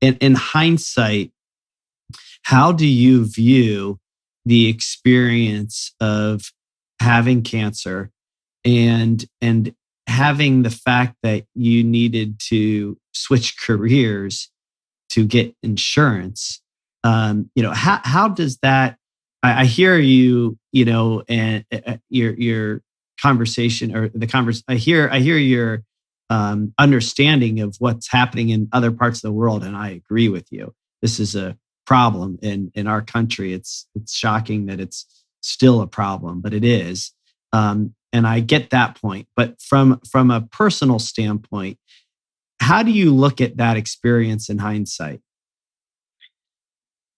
in hindsight, how do you view the experience of having cancer and having the fact that you needed to switch careers to get insurance? How does that? I hear you, and your conversation or the converse. I hear your understanding of what's happening in other parts of the world, and I agree with you. This is a problem in our country. It's shocking that it's still a problem, but it is. And I get that point. But from a personal standpoint, how do you look at that experience in hindsight?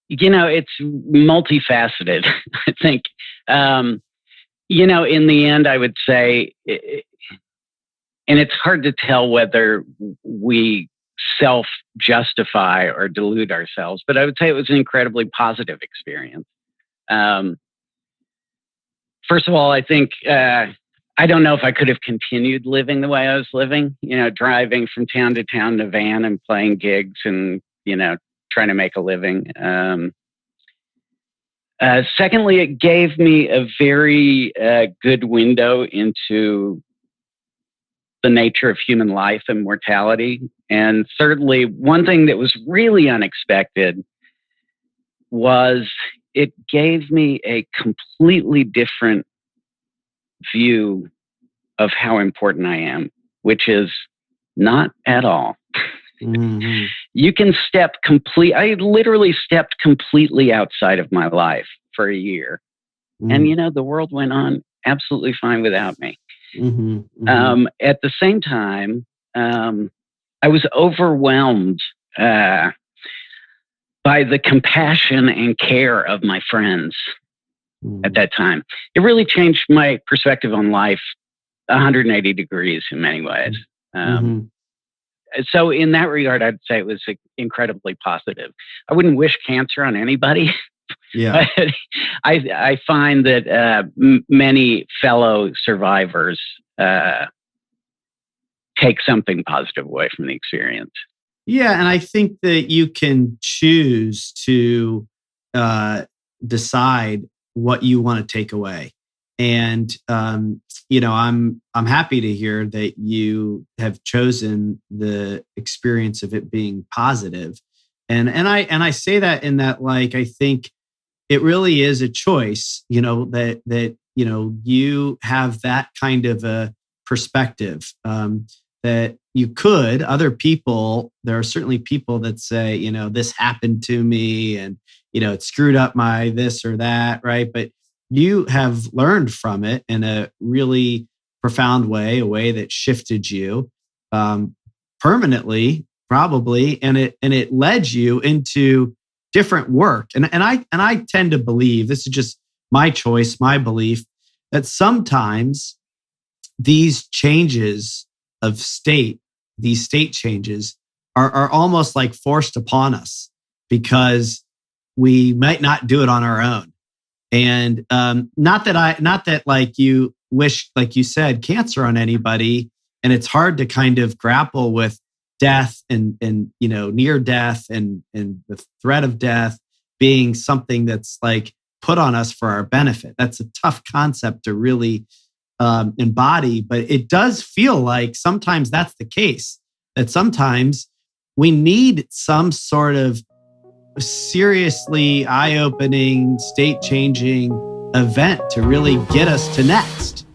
It's multifaceted, I think. In the end, I would say, and it's hard to tell whether we self-justify or delude ourselves, but I would say it was an incredibly positive experience. First of all, I think I don't know if I could have continued living the way I was living, driving from town to town in a van and playing gigs and, trying to make a living. Secondly, it gave me a very good window into the nature of human life and mortality. And thirdly, one thing that was really unexpected was it gave me a completely different view of how important I am, which is not at all. Mm-hmm. You can I literally stepped completely outside of my life for a year. Mm-hmm. And, the world went on absolutely fine without me. Mm-hmm. Mm-hmm. At the same time, I was overwhelmed by the compassion and care of my friends at that time. It really changed my perspective on life 180 degrees in many ways. So in that regard, I'd say it was incredibly positive. I wouldn't wish cancer on anybody. Yeah, but I find that many fellow survivors take something positive away from the experience. Yeah, and I think that you can choose to decide what you want to take away. And I'm happy to hear that you have chosen the experience of it being positive. And I say that in that, like, I think it really is a choice, that you have that kind of a perspective, that you could. Other people, there are certainly people that say, this happened to me and, it screwed up my this or that, right? But you have learned from it in a really profound way, a way that shifted you permanently, probably, and it led you into different work. And I tend to believe, this is just my choice, my belief, that sometimes these changes of state, these state changes are almost like forced upon us because we might not do it on our own. And not that like you wish, like you said, cancer on anybody. And it's hard to kind of grapple with death and near death and the threat of death being something that's like put on us for our benefit. That's a tough concept to really embody, but it does feel like sometimes that's the case, that sometimes we need some sort of seriously eye-opening, state-changing event to really get us to next.